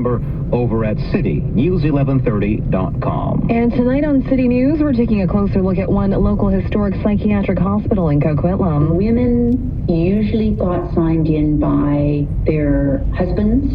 number over at citynews1130.com. And tonight on City News, we're taking a closer look at one local historic psychiatric hospital in Coquitlam. Women usually got signed in by their husbands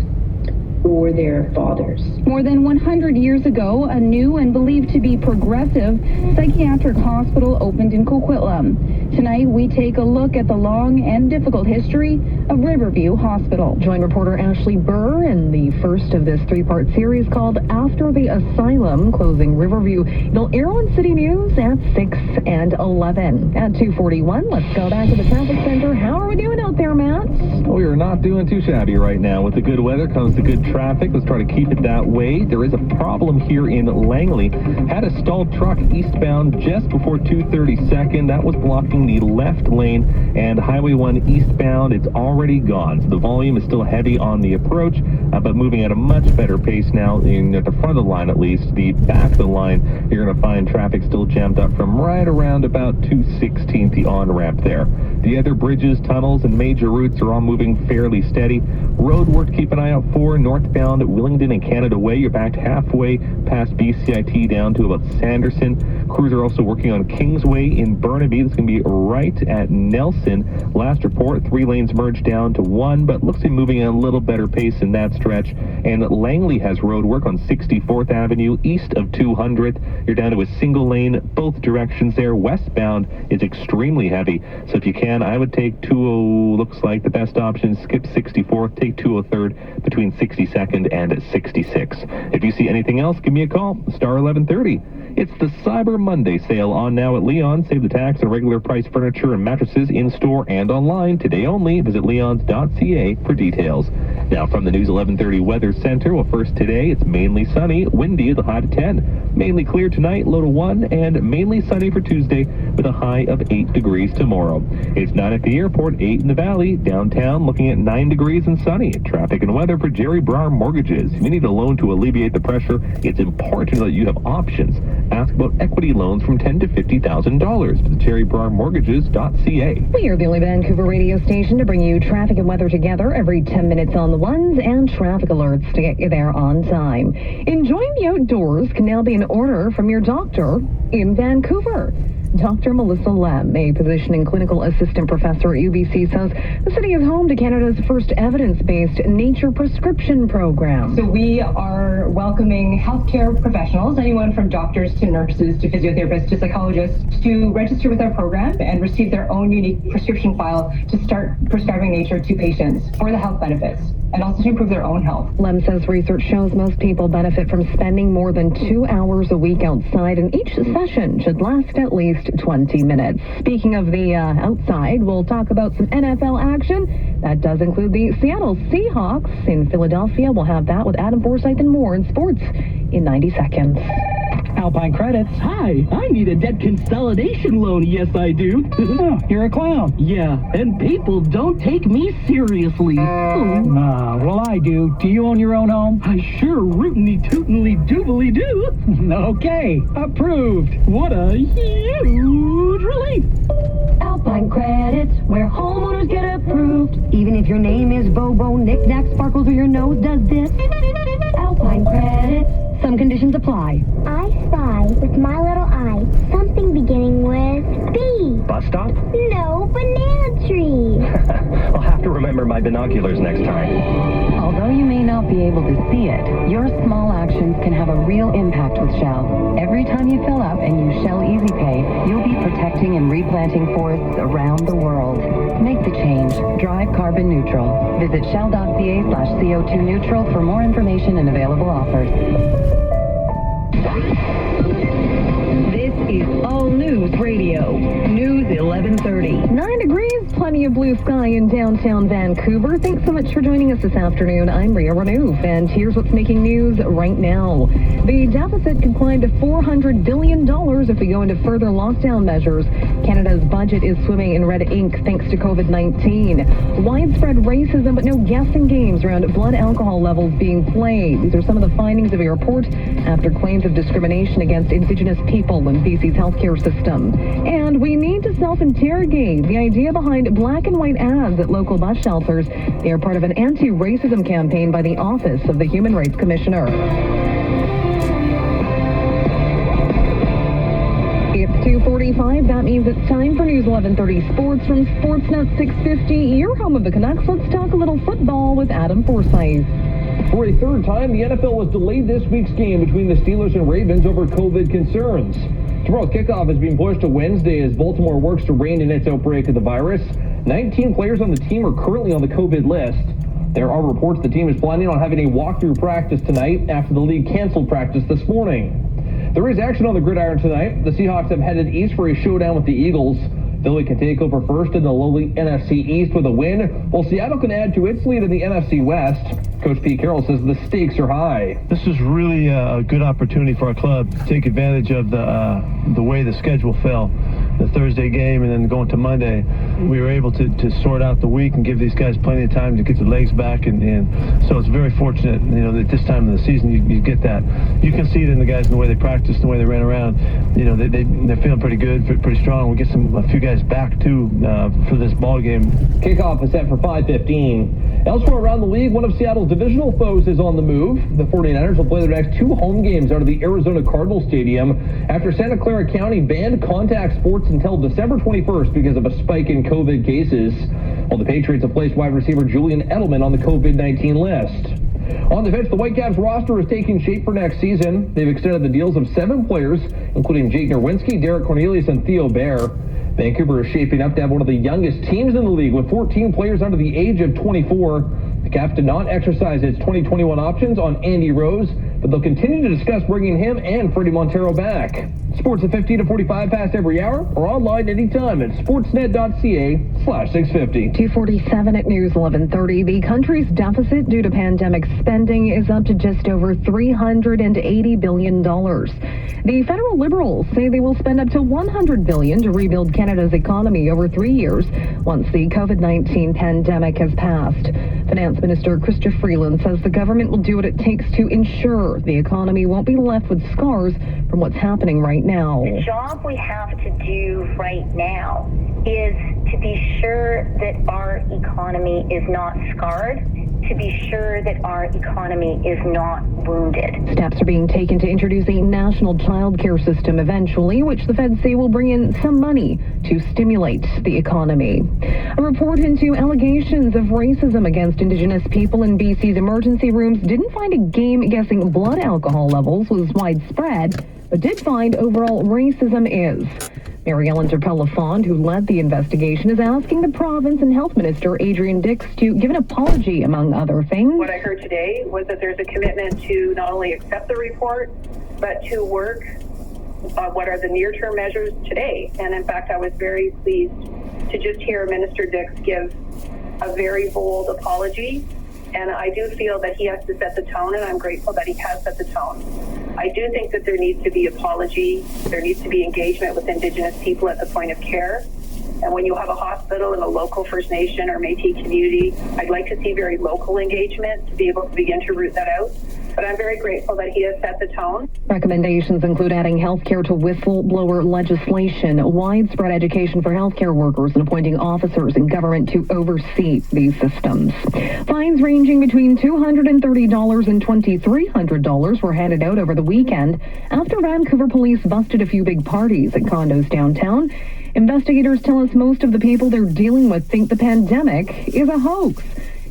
or their fathers. More than 100 years ago, a new and believed to be progressive psychiatric hospital opened in Coquitlam. Tonight, we take a look at the long and difficult history of Riverview Hospital. Join reporter Ashley Burr in the first of this three-part series called After the Asylum, Closing Riverview. It'll air on City News at 6 and 11. At 2:41, let's go back to the traffic center. How are we doing out there, Matt? We are not doing too shabby right now. With the good weather comes the good traffic. Let's try to keep it that way. There is a problem here in Langley. Had a stalled truck eastbound just before 232nd. That was blocking the left lane, and Highway 1 eastbound, it's already gone. So the volume is still heavy on the approach, but moving at a much better pace now at the front of the line at least. The back of the line, you're going to find traffic still jammed up from right around about 216th, the on-ramp there. The other bridges, tunnels, and major routes are all moving fairly steady. Road work, keep an eye out for northbound at Willingdon and Canada Way. You're back halfway past BCIT down to about Sanderson. Crews are also working on Kingsway in Burnaby. That's going to be right at Nelson. Last report, 3 lanes merged down to 1, but looks to be moving at a little better pace in that stretch. And Langley has road work on 64th Avenue east of 200th. You're down to a single lane both directions there. Westbound is extremely heavy. So if you can, I would take 20, looks like the best option, skip 64th, take 203rd between 62nd and 66th. If you see anything else, give me a call, star 1130. It's the Cyber Monday sale on now at Leon. Save the tax on regular price furniture and mattresses in-store and online. Today only. Visit leons.ca for details. Now from the News 1130 Weather Center. Well, first today, it's mainly sunny, windy at the high of 10. Mainly clear tonight, low to 1, and mainly sunny for Tuesday with a high of 8 degrees tomorrow. It's 9 at the airport, 8 in the valley. Downtown looking at 9 degrees and sunny. Traffic and weather for Jerry Brar Mortgages. If you need a loan to alleviate the pressure, it's important that you have options. Ask about equity loans from $10,000 to $50,000. Visit jerrybrarmortgages.ca. We are the only Vancouver radio station to bring you traffic and weather together every 10 minutes on the ones and traffic alerts to get you there on time. Enjoying the outdoors can now be an order from your doctor in Vancouver. Dr. Melissa Lem, a positioning clinical assistant professor at UBC, says the city is home to Canada's first evidence-based nature prescription program. So we are welcoming healthcare professionals, anyone from doctors to nurses to physiotherapists to psychologists, to register with our program and receive their own unique prescription file to start prescribing nature to patients for the health benefits and also to improve their own health. Lem says research shows most people benefit from spending more than 2 hours a week outside, and each session should last at least 20 minutes. Speaking of the outside, we'll talk about some NFL action. That does include the Seattle Seahawks in Philadelphia. We'll have that with Adam Forsyth and more in sports in 90 seconds. Alpine Credits. Hi, I need a debt consolidation loan. Yes, I do. Oh, you're a clown. Yeah, and people don't take me seriously. Well, I do. Do you own your own home? I sure rootin'ly tootin'ly doobly do. Okay, approved. What a huge relief. Alpine Credits, where homeowners get approved. Even if your name is Bobo, Knick-Knack, Sparkles, or your nose does this. Alpine Credits. Some conditions apply. I spy with my little eye something beginning with B. Bus stop? No, banana tree. I'll have to remember my binoculars next time. Although you may not be able to see it, your small actions can have a real impact with Shell. Every time you fill up and use Shell Easy Pay, you'll be protecting and replanting forests around the world. Make the change. Drive carbon neutral. Visit shell.ca/CO2 neutral for more information and available offers. This is All News Radio, News 1130. 9 degrees, plenty of blue sky in downtown Vancouver. Thanks so much for joining us this afternoon. I'm Rhea Renouf, and here's what's making news right now. The deficit could climb to $400 billion if we go into further lockdown measures. Canada's budget is swimming in red ink thanks to COVID-19. Widespread racism, but no guessing games around blood alcohol levels being played. These are some of the findings of a report after claims of discrimination against Indigenous people in BC BC's healthcare system. And we need to self-interrogate the idea behind black and white ads at local bus shelters. They are part of an anti-racism campaign by the Office of the Human Rights Commissioner. It's 2:45. That means it's time for News 1130 Sports from Sportsnet 650. Your home of the Canucks. Let's talk a little football with Adam Forsyth. For a third time, the NFL has delayed this week's game between the Steelers and Ravens over COVID concerns. Tomorrow's kickoff is being pushed to Wednesday as Baltimore works to rein in its outbreak of the virus. 19 players on the team are currently on the COVID list. There are reports the team is planning on having a walkthrough practice tonight after the league canceled practice this morning. There is action on the gridiron tonight. The Seahawks have headed east for a showdown with the Eagles. Philly can take over first in the lowly NFC East with a win, while Seattle can add to its lead in the NFC West. Coach Pete Carroll says the stakes are high. This is really a good opportunity for our club to take advantage of the way the schedule fell. The Thursday game and then going to Monday, we were able to sort out the week and give these guys plenty of time to get their legs back, and so it's very fortunate, that this time of the season you get that. You can see it in the guys in the way they practice, the way they ran around. They're feeling pretty good, pretty strong. We get a few guys back too for this ball game. Kickoff is set for 5:15. Elsewhere around the league, one of Seattle's divisional foes is on the move. The 49ers will play their next 2 home games out of the Arizona Cardinals Stadium after Santa Clara County banned contact sports until December 21st because of a spike in COVID cases. While the Patriots have placed wide receiver Julian Edelman on the COVID-19 list. On defense, the Whitecaps roster is taking shape for next season. They've extended the deals of 7 players, including Jake Nerwinski, Derek Cornelius, and Theo Bair. Vancouver is shaping up to have one of the youngest teams in the league with 14 players under the age of 24. The Caps did not exercise its 2021 options on Andy Rose, but they'll continue to discuss bringing him and Freddie Montero back. Sports at 15 to 45 past every hour or online anytime at sportsnet.ca/650. 2:47 at News 1130. The country's deficit due to pandemic spending is up to just over $380 billion. The federal Liberals say they will spend up to $100 billion to rebuild Canada's economy over 3 years once the COVID-19 pandemic has passed. Finance Minister Chrystia Freeland says the government will do what it takes to ensure the economy won't be left with scars from what's happening right now. The job we have to do right now is to be sure that our economy is not scarred, to be sure that our economy is not wounded. Steps are being taken to introduce a national child care system eventually, which the feds say will bring in some money to stimulate the economy. A report into allegations of racism against Indigenous people in BC's emergency rooms didn't find a game guessing blood alcohol levels was widespread, but did find overall racism is. Mary Ellen Turpel-Lafond, who led the investigation, is asking the province and Health Minister Adrian Dix to give an apology, among other things. What I heard today was that there's a commitment to not only accept the report, but to work on what are the near-term measures today. And in fact, I was very pleased to just hear Minister Dix give a very bold apology. And I do feel that he has to set the tone, and I'm grateful that he has set the tone. I do think that there needs to be apology. There needs to be engagement with Indigenous people at the point of care. And when you have a hospital in a local First Nation or Métis community, I'd like to see very local engagement to be able to begin to root that out. But I'm very grateful that he has set the tone. Recommendations include adding healthcare to whistleblower legislation, widespread education for healthcare workers, and appointing officers in government to oversee these systems. Fines ranging between $230 and $2,300 were handed out over the weekend after Vancouver police busted a few big parties at condos downtown. Investigators tell us most of the people they're dealing with think the pandemic is a hoax.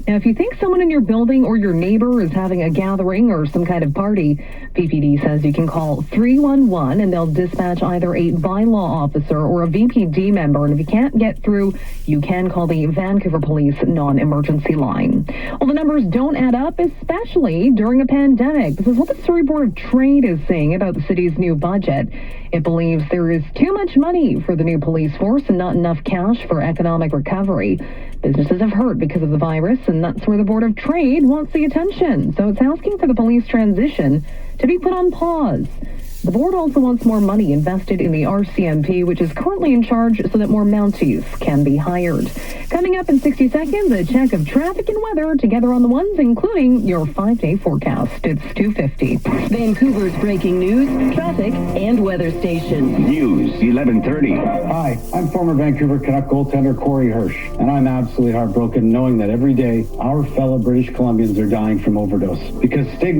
Now, if you think someone in your building or your neighbor is having a gathering or some kind of party, PPD says you can call 311 and they'll dispatch either a bylaw officer or a VPD member. And if you can't get through, you can call the Vancouver Police non-emergency line. Well, the numbers don't add up, especially during a pandemic. This is what the Surrey Board of Trade is saying about the city's new budget. It believes there is too much money for the new police force and not enough cash for economic recovery. Businesses have hurt because of the virus, and that's where the Board of Trade wants the attention. So it's asking for the police transition to be put on pause. The board also wants more money invested in the RCMP, which is currently in charge, so that more Mounties can be hired. Coming up in 60 seconds, a check of traffic and weather together on the ones, including your 5-day forecast. It's 2:50. Vancouver's breaking news, traffic, and weather station. News 1130. Hi, I'm former Vancouver Canuck goaltender Corey Hirsch, and I'm absolutely heartbroken knowing that every day our fellow British Columbians are dying from overdose because stigma